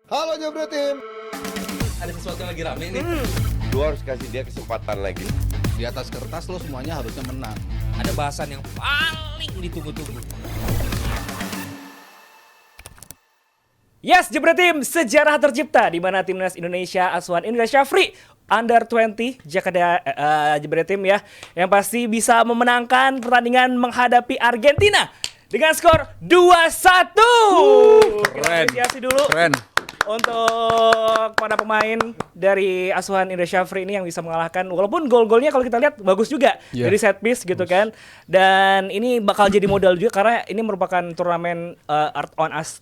Halo Jebret Tim. Ada sesuatu yang lagi rame nih. Lu harus kasih dia kesempatan lagi. Di atas kertas lo semuanya harusnya menang. Ada bahasan yang paling ditunggu-tunggu. Yes, Jebret Tim, sejarah tercipta di mana timnas Indonesia asuhan Indra Syafri Under 20 Jakarta Jebret Tim ya, yang pasti bisa memenangkan pertandingan menghadapi Argentina dengan skor 2-1. Kita Keren. apresiasi dulu Keren. untuk para pemain dari asuhan Indra Syafri ini yang bisa mengalahkan, walaupun gol-golnya kalau kita lihat bagus juga Yeah. dari set piece gitu kan. Dan ini bakal jadi modal juga karena ini merupakan turnamen Art on Us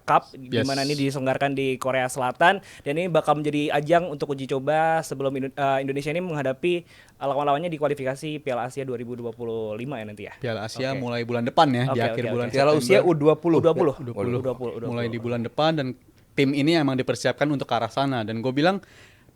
Cup, di Yes. mana ini diselenggarakan di Korea Selatan, dan ini bakal menjadi ajang untuk uji coba sebelum Indonesia ini menghadapi lawan-lawannya di kualifikasi Piala Asia 2025 ya nanti ya. Piala Asia Oke. mulai bulan depan ya, di Oke, akhir oke, bulan oke. Piala usia September. U20. U20. Mulai di bulan depan, dan tim ini emang dipersiapkan untuk ke arah sana. Dan gue bilang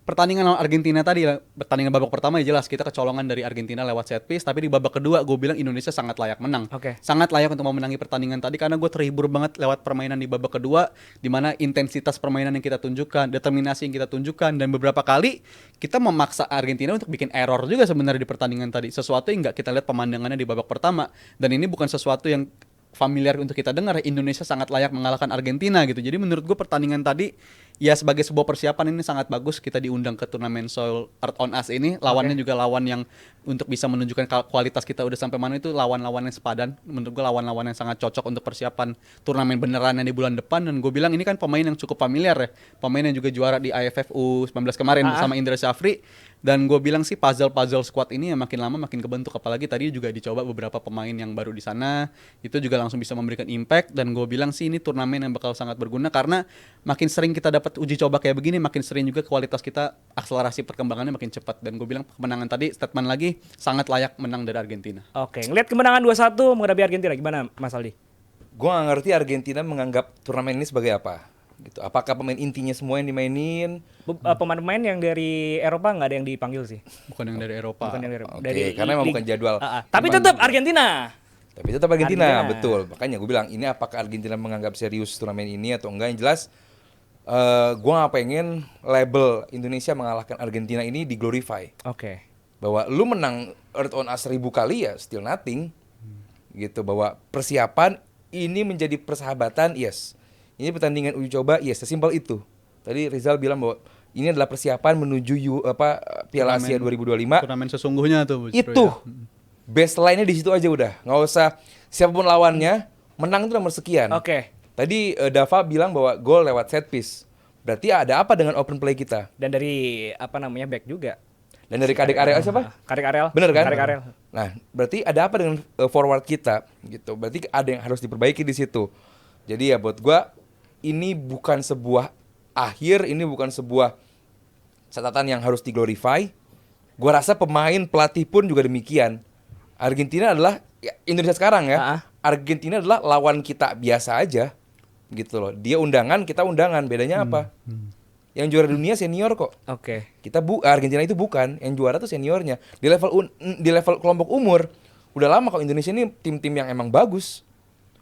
pertandingan lawan Argentina tadi, pertandingan babak pertama ya jelas kita kecolongan dari Argentina lewat set piece, tapi di babak kedua gue bilang Indonesia sangat layak menang. Oke. Sangat layak untuk memenangi pertandingan tadi karena gue terhibur banget lewat permainan di babak kedua, di mana intensitas permainan yang kita tunjukkan, determinasi yang kita tunjukkan, dan beberapa kali kita memaksa Argentina untuk bikin error juga sebenarnya di pertandingan tadi. Sesuatu yang nggak kita lihat pemandangannya di babak pertama, dan ini bukan sesuatu yang familiar untuk kita dengar. Indonesia sangat layak mengalahkan Argentina gitu. Jadi menurut gue pertandingan tadi ya sebagai sebuah persiapan ini sangat bagus. Kita diundang ke turnamen Seoul Art on Us ini. Lawannya juga lawan yang untuk bisa menunjukkan kualitas kita udah sampai mana, itu lawan-lawan yang sepadan. Menurut gue lawan-lawan yang sangat cocok untuk persiapan turnamen beneran yang di bulan depan. Dan gue bilang ini kan pemain yang cukup familiar ya. Pemain yang juga juara di AFF U19 kemarin bersama Indra Syafri. Dan gue bilang sih puzzle squad ini yang makin lama makin kebentuk. Apalagi tadi juga dicoba beberapa pemain yang baru di sana, itu juga langsung bisa memberikan impact. Dan gue bilang sih ini turnamen yang bakal sangat berguna karena makin sering kita dapat uji coba kayak begini, makin sering juga kualitas kita, akselerasi perkembangannya makin cepat. Dan gue bilang kemenangan tadi, statement lagi, sangat layak menang dari Argentina. Oke, ngelihat kemenangan 2-1 menghadapi Argentina gimana Mas Aldi? Gue gak ngerti Argentina menganggap turnamen ini sebagai apa. Gitu. Apakah pemain intinya semua yang dimainin? Pemain-pemain yang dari Eropa nggak ada yang dipanggil sih. Bukan yang dari Eropa. Bukan yang dari Oke, karena emang bukan jadwal. Tapi Emang tetap Argentina. Tapi tetap Argentina, Argentina. betul. Makanya gue bilang ini apakah Argentina menganggap serius turnamen ini atau enggak. Yang jelas gue gak pengen label Indonesia mengalahkan Argentina ini diglorify. Oke. Bahwa lu menang Earth on Us 1000 kali ya still nothing. Gitu, bahwa persiapan ini menjadi persahabatan, yes. Ini pertandingan uji coba, yes, sesimpel itu. Tadi Rizal bilang bahwa ini adalah persiapan menuju Piala Asia 2025. Turnamen sesungguhnya tuh. Itu baseline-nya di situ aja udah. Nggak usah siapapun lawannya, menang itu nomor sekian. Oke. Tadi Dava bilang bahwa gol lewat set piece. Berarti ada apa dengan open play kita? Dan dari back juga. Dan dari Kadek Ariel siapa? Karek Ariel. Bener kan? Karek Ariel. Nah, berarti ada apa dengan forward kita gitu. Berarti ada yang harus diperbaiki di situ. Jadi ya buat gua ini bukan sebuah akhir, ini bukan sebuah catatan yang harus diglorify. Gua rasa pemain, pelatih pun juga demikian. Argentina adalah ya, Indonesia sekarang ya. Argentina adalah lawan kita biasa aja. Gitu loh. Dia undangan, kita undangan. Bedanya apa? Yang juara dunia senior kok. Oke. Argentina itu bukan, yang juara tuh seniornya. Di level kelompok umur udah lama kok Indonesia ini tim-tim yang emang bagus.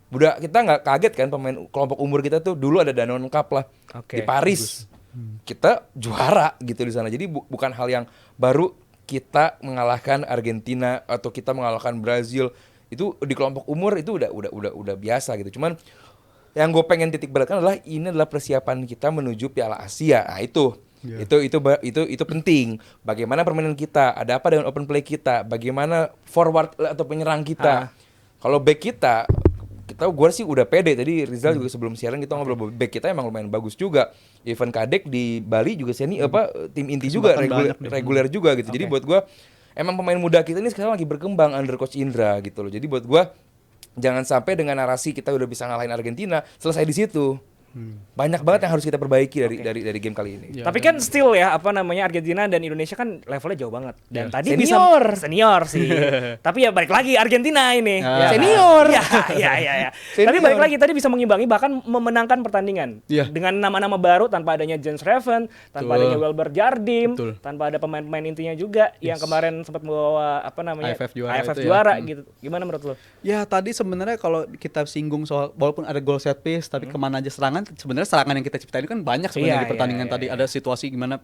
Udah kita nggak kaget kan pemain kelompok umur kita tuh dulu ada Danone Cup lah Oke, di Paris. Kita juara gitu di sana. Jadi bukan hal yang baru kita mengalahkan Argentina atau kita mengalahkan Brazil. Itu di kelompok umur itu udah biasa gitu. Cuman yang gue pengen titik beratkan adalah ini adalah persiapan kita menuju Piala Asia. Nah itu penting. Bagaimana permainan kita? Ada apa dengan open play kita? Bagaimana forward atau penyerang kita? Kalau back kita gue sih udah pede. Tadi Rizal juga sebelum siaran kita ngobrol back kita emang lumayan bagus juga. Even Kadek di Bali juga tim inti juga reguler juga gitu. Jadi buat gue emang pemain muda kita ini sekarang lagi berkembang under coach Indra gitu loh. Jadi buat gue jangan sampai dengan narasi kita udah bisa ngalahin Argentina selesai di situ. Banyak banget yang harus kita perbaiki dari game kali ini. Tapi kan still ya Argentina dan Indonesia kan levelnya jauh banget. Dan tadi Senior. bisa senior sih. Tapi ya balik lagi Argentina ini. Senior. Ya. Senior. Tapi balik lagi tadi bisa mengimbangi bahkan memenangkan pertandingan. Iya. Dengan nama-nama baru tanpa adanya Jens Reven, tanpa adanya Welber Jardim, Betul. tanpa ada pemain-pemain intinya juga yang kemarin sempat membawa AFF juara AFF itu ya. juara gitu. Gimana menurut lo? Ya tadi sebenarnya kalau kita singgung soal walaupun ada gol set piece tapi kemana aja serangan, sebenarnya serangan yang kita ciptain kan banyak sebenarnya Iya, di pertandingan iya, tadi. iya. Ada situasi gimana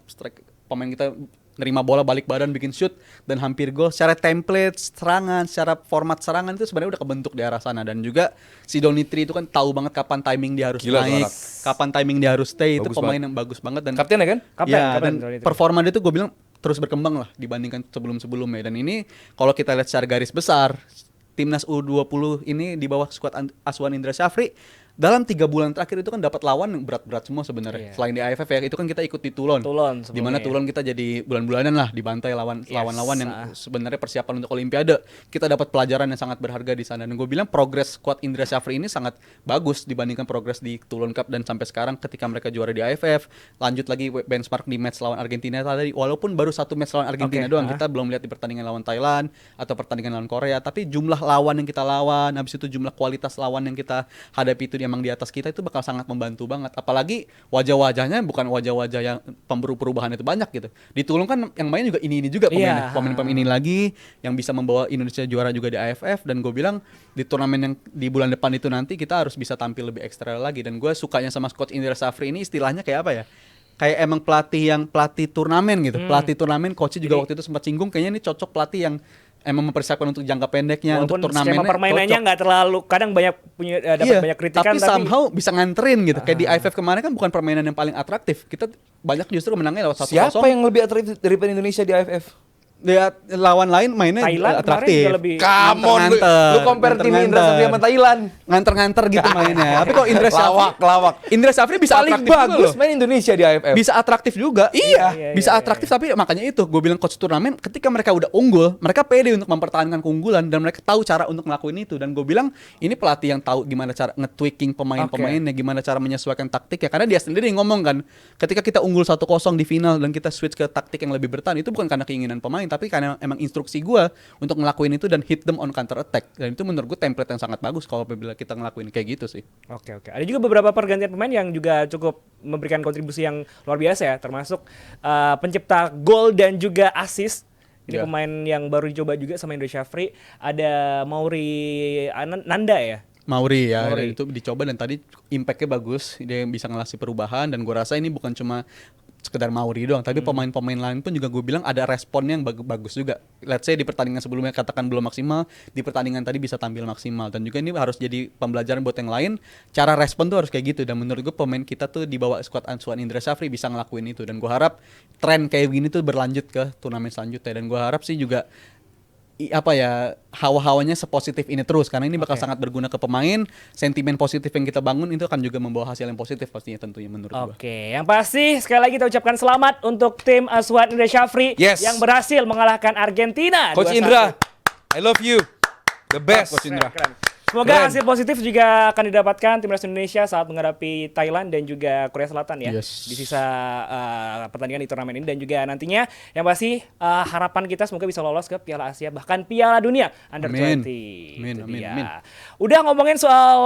pemain kita nerima bola balik badan bikin shoot dan hampir gol. Secara template serangan, secara format serangan itu sebenarnya udah kebentuk di arah sana. Dan juga si Donitri itu kan tahu banget kapan timing dia harus Gila tuh naik, anak. kapan timing dia harus stay. Itu Bagus pemain banget. yang bagus banget dan Kapten ya kan? Kapten, ya, kapten, dan Donitri. performa dia tuh gue bilang terus berkembang lah dibandingkan sebelum-sebelumnya. Dan ini kalau kita lihat secara garis besar, timnas U20 ini di bawah skuad Aswan Indra Syafri dalam 3 bulan terakhir itu kan dapat lawan yang berat-berat semua sebenarnya. Iya. Selain di AFF ya, itu kan kita ikut di Toulon. Toulon Di mana sebelumnya, Toulon kita jadi bulan-bulanan lah dibantai lawan-lawan yang ah. sebenarnya persiapan untuk Olimpiade. Kita dapat pelajaran yang sangat berharga di sana. Dan gue bilang progres skuad Indra Syafri ini sangat bagus dibandingkan progres di Toulon Cup dan sampai sekarang ketika mereka juara di AFF. Lanjut lagi benchmark di match lawan Argentina tadi. Walaupun baru 1 match lawan Argentina Oke, doang, ah. kita belum lihat di pertandingan lawan Thailand atau pertandingan lawan Korea. Tapi jumlah lawan yang kita lawan, habis itu jumlah kualitas lawan yang kita hadapi itu emang di atas kita, itu bakal sangat membantu banget. Apalagi wajah-wajahnya bukan wajah-wajah yang perubahan itu banyak gitu. Di Toulon kan yang main juga ini juga Iya. pemain-pemain ini lagi yang bisa membawa Indonesia juara juga di AFF. Dan gue bilang di turnamen yang di bulan depan itu nanti kita harus bisa tampil lebih ekstra lagi. Dan gue sukanya sama Coach Indra Syafri ini istilahnya kayak apa ya? Kayak emang pelatih turnamen gitu. Pelatih turnamen, coachnya juga Jadi- waktu itu sempat singgung kayaknya ini cocok pelatih yang emang mempersiapkan untuk jangka pendeknya, untuk Walaupun skema turnamennya permainannya cocok. nggak terlalu, kadang banyak punya dapat Iya, banyak kritikan tapi somehow bisa nganterin gitu. Kayak di AFF kemarin kan bukan permainan yang paling atraktif. Kita banyak justru menangnya lewat 1-0. Siapa yang lebih atraktif daripada Indonesia di AFF? Dia lawan lain mainnya Thailand kemarin atraktif. juga lebih- Come on, lu compare tim Indra Syafri sama Thailand. Nganter-nganter gitu mainnya. Tapi kok Indra Syafri Lawak. Indra Syafri bisa Paling atraktif juga bagus loh. main Indonesia di AFF. Bisa atraktif juga. Iya, Bisa iya, atraktif tapi makanya itu gue bilang coach turnamen ketika mereka udah unggul, mereka pede untuk mempertahankan keunggulan dan mereka tahu cara untuk ngelakuin itu. Dan gue bilang ini pelatih yang tahu gimana cara nge-tweaking pemain-pemainnya, gimana cara menyesuaikan taktik ya. Karena dia sendiri yang ngomong kan, ketika kita unggul 1-0 di final dan kita switch ke taktik yang lebih bertahan, itu bukan karena keinginan pemain tapi karena emang instruksi gue untuk ngelakuin itu dan hit them on counter attack. Dan itu menurut gue template yang sangat bagus kalau apabila kita ngelakuin kayak gitu sih. Oke, oke. Ada juga beberapa pergantian pemain yang juga cukup memberikan kontribusi yang luar biasa ya, termasuk pencipta gol dan juga assist. Ini Ya. pemain yang baru dicoba juga sama Indra Syafri. Ada Mauri Nanda ya. Mauri ya, Mauri. itu dicoba dan tadi impactnya bagus, dia bisa ngasih perubahan dan gue rasa ini bukan cuma sekedar Mauri doang, tapi pemain-pemain lain pun juga gue bilang ada responnya yang bagus juga. Let's say di pertandingan sebelumnya katakan belum maksimal, di pertandingan tadi bisa tampil maksimal dan juga ini harus jadi pembelajaran buat yang lain. Cara respon tuh harus kayak gitu dan menurut gue pemain kita tuh di bawah skuad Aswan Indra Syafri bisa ngelakuin itu dan gue harap tren kayak gini tuh berlanjut ke turnamen selanjutnya dan gue harap sih juga hawa-hawanya sepositif ini terus karena ini bakal Oke. sangat berguna ke pemain, sentimen positif yang kita bangun itu akan juga membawa hasil yang positif pastinya tentunya menurut gua. Oke, yang pasti sekali lagi kita ucapkan selamat untuk tim Aswan Indra Syafri Yes. yang berhasil mengalahkan Argentina. Coach 2-1. Indra, I love you. The best. Coach Indra. Keren. Semoga Keren. hasil positif juga akan didapatkan timnas Indonesia saat menghadapi Thailand dan juga Korea Selatan ya. Yes. Di sisa pertandingan di turnamen ini dan juga nantinya yang pasti harapan kita semoga bisa lolos ke Piala Asia bahkan Piala Dunia Under Amin. 20. Amin, Itu amin, dia. amin. Udah ngomongin soal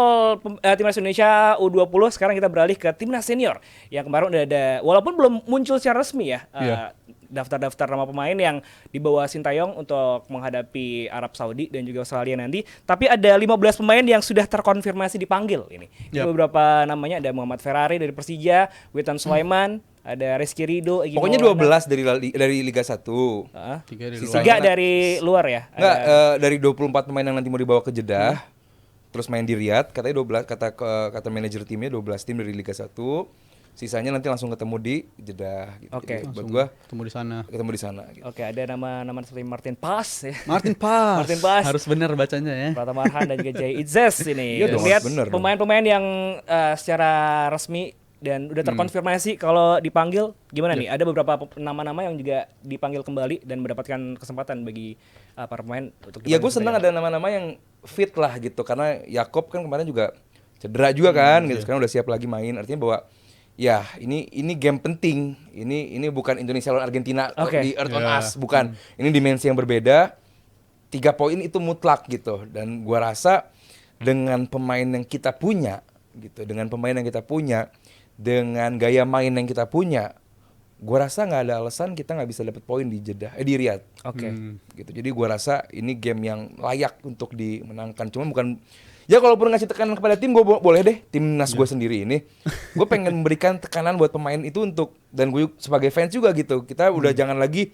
timnas Indonesia U20, sekarang kita beralih ke timnas senior yang kemarin udah ada walaupun belum muncul secara resmi ya. Iya. Daftar-daftar nama pemain yang dibawa Sintayong untuk menghadapi Arab Saudi dan juga Australia nanti. Tapi ada 15 pemain yang sudah terkonfirmasi dipanggil ini. Ini Yap. beberapa namanya ada Muhammad Ferrari dari Persija, Witan Sulaiman, ada Rizky Ridho, Egy Pokoknya Maulana. 12 dari Liga 1. Heeh. 3 dari Sisanya- luar. Tiga dari luar ya. Enggak, Ada- dari 24 pemain yang nanti mau dibawa ke Jeddah. Terus main di Riyadh, katanya 12 kata manajer timnya 12 tim dari Liga 1. Sisanya nanti langsung ketemu di Jeddah gitu. Oke. Jadi buat gua Ketemu di sana. ketemu di sana gitu. Oke, ada nama seperti Martin Pas ya. Martin Pas. Martin Pas. Harus benar bacanya ya. Pratama Arhan dan juga Jay Itzes ini. Iya dong, Lihat bener dong. pemain-pemain yang secara resmi dan udah terkonfirmasi kalau dipanggil gimana nih? Ada beberapa nama-nama yang juga dipanggil kembali dan mendapatkan kesempatan bagi para pemain untuk Ya gue dipanggil senang kembali. ada nama-nama yang fit lah gitu karena Yakob kan kemarin juga cedera juga kan gitu. Sekarang udah siap lagi main. Artinya bahwa ya ini game penting. Ini bukan Indonesia lawan Argentina Oke. di Earth on Ya. Us, bukan. Ini dimensi yang berbeda. 3 poin itu mutlak gitu dan gua rasa dengan pemain yang kita punya gitu, dengan pemain yang kita punya, dengan gaya main yang kita punya, gua rasa nggak ada alasan kita nggak bisa dapat poin di Jeddah, di Riyadh. Oke. Gitu. Jadi gua rasa ini game yang layak untuk dimenangkan. Cuma bukan Ya kalaupun ngasih tekanan kepada tim, gue boleh deh timnas gue sendiri ini. Gue pengen memberikan tekanan buat pemain itu untuk, dan gue sebagai fans juga gitu. Kita udah jangan lagi,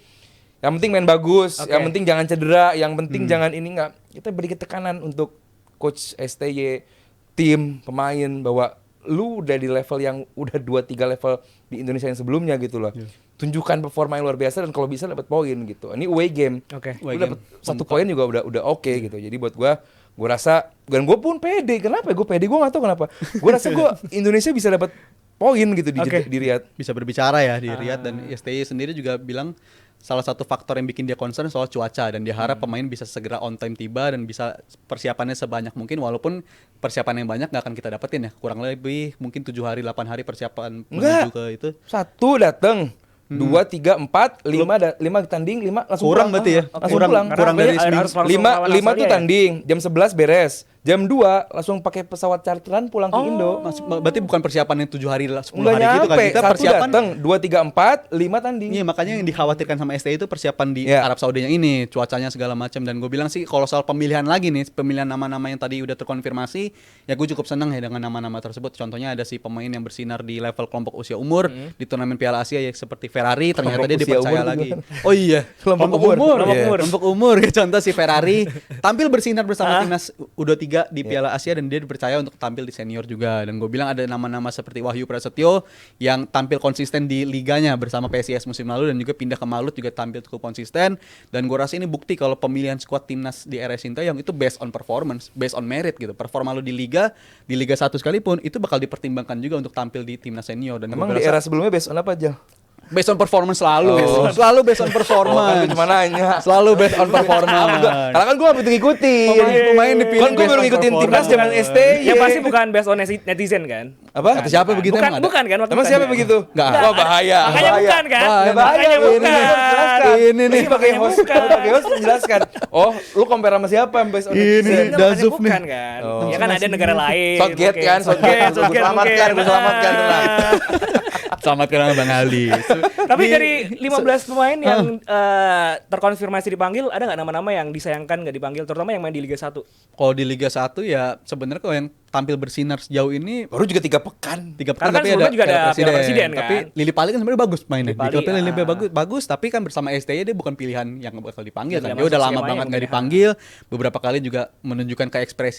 yang penting main bagus, Oke. yang penting jangan cedera, yang penting jangan ini nggak. Kita berikan tekanan untuk coach STY, tim, pemain, bahwa lu udah di level yang udah 2-3 level di Indonesia yang sebelumnya gitu loh. Tunjukkan performa yang luar biasa dan kalau bisa dapat poin gitu. Ini away game. Oke. Lu dapat 1 poin juga udah oke gitu. Jadi buat gue rasa, dan gue pun pede. Kenapa ya gue pede? Gue gak tahu kenapa. Gue rasa Indonesia bisa dapat poin gitu Oke. di Riyadh. Bisa berbicara ya di Riyadh, dan STY sendiri juga bilang salah satu faktor yang bikin dia concern soal cuaca, dan dia harap pemain bisa segera on time tiba dan bisa persiapannya sebanyak mungkin, walaupun persiapan yang banyak nggak akan kita dapetin ya, kurang lebih mungkin 7 hari 8 hari persiapan menuju Enggak. ke itu. 1 datang, 2, 3, 4, 5 tanding, 5 langsung Kurang pulang. berarti ya? Langsung Kurang- pulang. kurang dari Harus seminggu. langsung 5 lawan 5 tuh Australia ya? tanding, jam 11 beres. Jam 2 langsung pakai pesawat charteran pulang ke Indo. Berarti bukan persiapan yang 7 hari 10 Enggak hari gitu kan, nyampe, kita 1 persiapan. datang, 2, 3, 4, 5 tanding. Iya, makanya yang dikhawatirkan sama STY itu persiapan di Iya. Arab Saudinya ini, cuacanya segala macam. Dan gue bilang sih kalau soal pemilihan lagi nih, pemilihan nama-nama yang tadi udah terkonfirmasi, ya gue cukup senang ya dengan nama-nama tersebut. Contohnya ada si pemain yang bersinar di level kelompok usia umur di turnamen Piala Asia ya, seperti Ferrari, ternyata dia Kelompok usia dipercaya umur lagi. gimana? Oh iya, Kelompok umur. Iya. Kelompok umur. Contoh si Ferrari tampil bersinar bersama timnas U23 di Piala Asia, dan dia dipercaya untuk tampil di senior juga. Dan gue bilang ada nama-nama seperti Wahyu Prasetyo yang tampil konsisten di liganya bersama PSIS musim lalu, dan juga pindah ke Malut juga tampil cukup konsisten. Dan gue rasa ini bukti kalau pemilihan skuad timnas di era Sintayong itu based on performance, based on merit gitu. Performa lu di Liga 1 sekalipun itu bakal dipertimbangkan juga untuk tampil di timnas senior. Dan Emang gua di rasa era sebelumnya based on apa aja? based on performance selalu. Oh. Selalu based on Oh, kan performance. gue cuma nanya. Selalu based on performance. Karena kan gue gak begitu ngikutin. Pemain dipilih Kan gue based baru on ngikutin timnas performance. zaman STY. Ya pasti bukan based on netizen kan? Apa? Kata siapa begitu bukan, emang ada? bukan kan? waktu Emang itu siapa kan? begitu? Nggak. Wah bahaya. Makanya bahaya. bukan kan? Bahaya. Makanya Ini bukan. jelaskan. Ini nih. sebagai Makanya host, bukan. sebagai host menjelaskan. Oh, lu compare sama siapa yang based on Ini. netizen? Makanya Dazuf nih. bukan kan? Oh. Ya kan ada negara lain. Southgate mungkin. kan, Southgate. Gue selamatkan, mungkin. gue selamatkan. Tenang. Selamatkan Bang Ali. Tapi dari 15 pemain yang terkonfirmasi dipanggil, ada nggak nama-nama yang disayangkan nggak dipanggil, terutama yang main di Liga 1? Kalau di Liga 1 ya sebenarnya kalau yang tampil bersinar sejauh ini Baru juga 3 pekan. 3 Karena kan sebelumnya juga ada Piala Presiden, kan? Tapi Lili Pali kan sebenarnya bagus mainnya. Lili Pali, Di klubnya Lili ah. bagus, tapi kan bersama STY dia bukan pilihan yang bakal dipanggil Dan kan. nggak Dia udah masuk lama skemanya banget nggak mungkin, dipanggil. Beberapa kali juga menunjukkan ke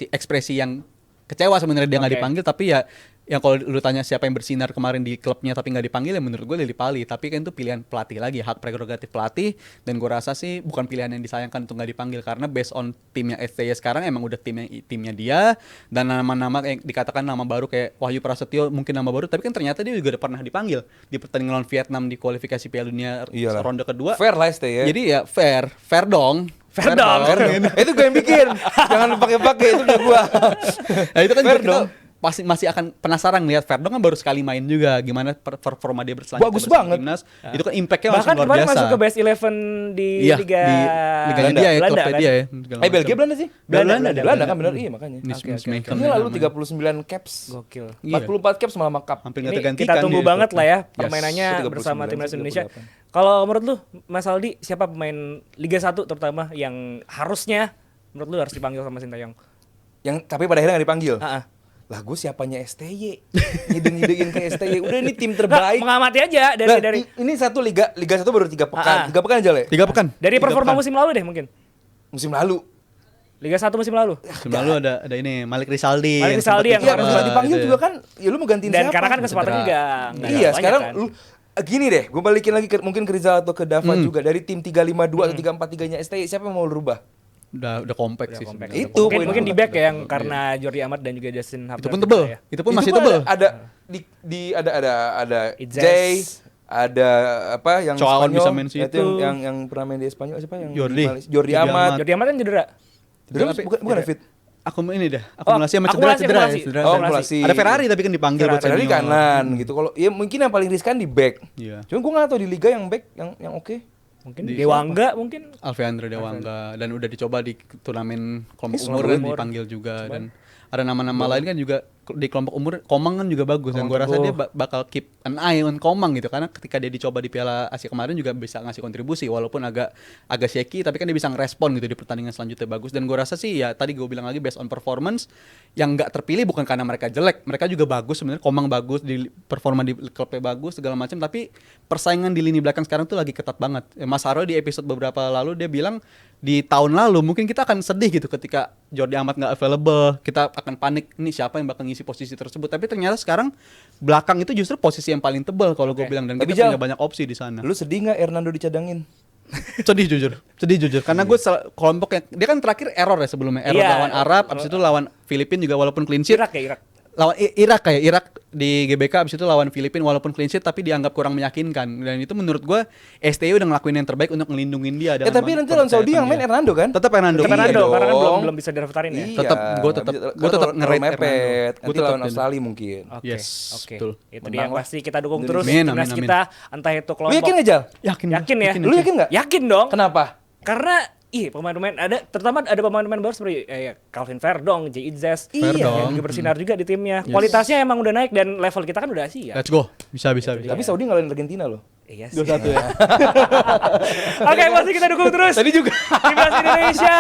ekspresi yang kecewa sebenarnya dia nggak Oke. dipanggil, tapi ya yang kalau lu tanya siapa yang bersinar kemarin di klubnya tapi nggak dipanggil, ya menurut gue Lili Pali. Tapi kan itu pilihan pelatih lagi, hak prerogatif pelatih, dan gue rasa sih bukan pilihan yang disayangkan untuk nggak dipanggil, karena based on timnya STY sekarang emang udah timnya dia, dan nama-nama yang dikatakan nama baru kayak Wahyu Prasetyo mungkin nama baru, tapi kan ternyata dia juga udah pernah dipanggil di pertandingan lawan Vietnam di kualifikasi Piala Dunia Iyalah. ronde kedua. Fair lah STY ya. Jadi ya fair dong. Fair dong. Itu gue yang bikin. Jangan pakai-pakai, itu udah gua. Nah itu kan Fair juga kita dong. masih akan penasaran lihat Verdong kan baru sekali main juga, gimana performa dia berselanjutnya Bagus bersama banget. timnas. Itu kan impactnya Bahkan langsung luar kemarin biasa. masuk ke best 11 di Iya, Liga di Liganya dia ya, Belanda, klubnya kan? dia ya. segala Belgia macam. Belanda sih? Belanda kan bener, iya makanya. Ini Oke, oke, Schmeichel Ini lalu main. 39 caps. Gokil. Iya. 44 caps malah makap. Hampir Ini nggak tergantikan. kita tunggu dia banget itu. lah ya Yes. permainannya Itu 39, bersama timnas itu Indonesia. 38. Kalau menurut lu, Mas Aldi, siapa pemain Liga 1 terutama yang harusnya menurut lu harus dipanggil sama Sintayong? Yang tapi pada akhirnya gak dipanggil. Ah, ah. Lah gue siapanya STY. Ngideng-ngidengin ke STY. Udah ini tim Nggak, terbaik. mengamati aja Nah, dari ini satu Liga 1 baru 3 pekan. Ah, ah. 3 pekan aja Le. 3 pekan. dari Tiga performa pekan. musim lalu deh mungkin. Musim lalu. Liga 1 musim lalu. Musim lalu ada ini Malik Rizaldi. Malik Rizaldi yang Iya, kemarin pas dipanggil itu. juga kan, ya lu mau gantiin Dan siapa? karena kan kesempatan Cedera. juga nggak Iya, banyak sekarang kan. lu gini deh, gue balikin lagi mungkin ke Rizal atau ke Dava juga, dari tim 352 atau 343-nya STY, siapa yang mau lu rubah? Udah kompak sih. Compact. sebenarnya. Itu mungkin poin mungkin gua. di back ya yang karena Jordi Amat dan juga Justin Hubner. Itu pun tebel. ya. Itu pun masih tebel. Ada ada Itzes. Jay, ada apa yang Coaon Spanyol, bisa main itu situ. yang pernah main di Spanyol siapa yang Jordi. di Malaysia? Jordi Jordi Amat. Amat. Jordi Amat kan cedera. Jordi Amat Tapi- bukan fit. Aku ini dah, akumulasi sama akumulasi, cedera. akumulasi. Cedera. Oh, Cedera. akumulasi. Ada Ferrari tapi kan dipanggil buat Ferrari senior. kanan gitu. Kalau ya mungkin yang paling riskan di back. Iya. Cuma gue nggak tahu di liga yang back yang oke. Mungkin Di Dewangga mungkin. Alveandro Dewangga, dan udah dicoba di turnamen kelompok Ih, umur umur. kan dipanggil juga, dan ada nama-nama lain kan juga di kelompok umur Komang kan juga bagus dan gue rasa dia bakal keep an eye on Komang gitu karena ketika dia dicoba di Piala Asia kemarin juga bisa ngasih kontribusi walaupun agak shaky tapi kan dia bisa ngerespon gitu di pertandingan selanjutnya bagus dan gue rasa sih ya tadi gue bilang lagi based on performance yang nggak terpilih bukan karena mereka jelek, mereka juga bagus sebenarnya. Komang bagus, di performa di klubnya bagus segala macam, tapi persaingan di lini belakang sekarang tuh lagi ketat banget. Mas Haro di episode beberapa lalu dia bilang di tahun lalu mungkin kita akan sedih gitu ketika Jordi Amat nggak available, kita akan panik nih siapa yang bakal ngisi posisi tersebut. Tapi ternyata sekarang belakang itu justru posisi yang paling tebal kalau gue bilang dan Tapi kita punya banyak opsi di sana. Lu sedih nggak Hernando dicadangin? Sedih jujur karena gue kelompoknya dia kan terakhir error ya sebelumnya error Iya. lawan Arab, abis itu lawan Filipina juga walaupun clean sheet. Irak. Lawan Irak di GBK abis itu lawan Filipina walaupun clean sheet tapi dianggap kurang meyakinkan dan itu menurut gue STI udah ngelakuin yang terbaik untuk ngelindungin dia. Tapi nanti lawan Saudi yang main Hernando kan? tetap Hernando. Fernando Iya karena kan dong. belum bisa didaftarin ya. Iya, Tetap, gue tetap nge-rate mepet. Hernando. Nanti lawan Australia mungkin. Oke, Yes, oke. betul. Itu Menang dia yang lah. pasti kita dukung terus Amin, timnas amin. kita entah itu Lu kelompok. yakin aja? Yakin ya? Lu yakin nggak? Yakin dong. Kenapa? Karena pemain-pemain terutama ada pemain-pemain baru seperti Calvin Verdong, Jay Itzes, Verdong. yang juga bersinar juga di timnya. Kualitasnya emang udah naik dan level kita kan udah Asia. Let's go. Bisa. Tapi Saudi ngalahin Argentina loh. Iya sih. 2-1 ya. Oke, pasti kita dukung terus. Tadi juga. Timnas Indonesia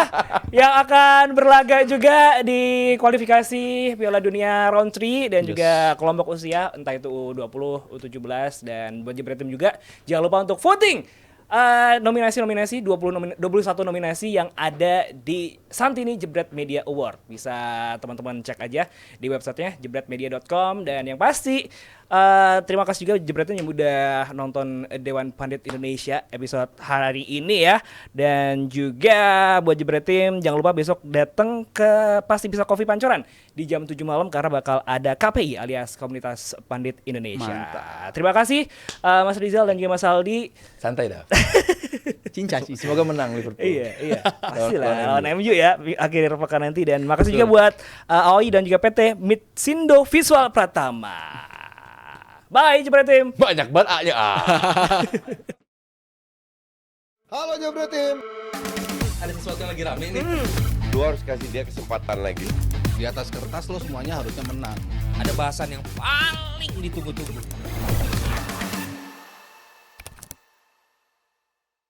yang akan berlaga juga di kualifikasi Piala Dunia round 3 dan juga kelompok usia entah itu U20, U17 dan buat Jebretim juga jangan lupa untuk voting nominasi-nominasi 21 nominasi yang ada di Santini Jebret Media Award. Bisa teman-teman cek aja di websitenya jebretmedia.com dan yang pasti terima kasih juga Jebretin yang udah nonton Dewan Pandit Indonesia episode hari ini ya. Dan juga buat Jebretin jangan lupa besok datang ke Pasti Bisa Kopi Pancoran di jam 7 malam karena bakal ada KPI alias Komunitas Pandit Indonesia. Mantap. Terima kasih Mas Rizal dan juga Mas Aldi. Santai dah. Cincai. Semoga menang Liverpool. Iya, pasti lah Lawan lawan MU ya akhir pekan nanti dan makasih juga buat AOI dan juga PT Mitsindo Visual Pratama. Bye Jebretim. Banyak banget A-nya. Halo Jebretim. Ada sesuatu yang lagi rame nih. Lu harus kasih dia kesempatan lagi. Di atas kertas lo semuanya harusnya menang. Ada bahasan yang paling ditunggu-tunggu.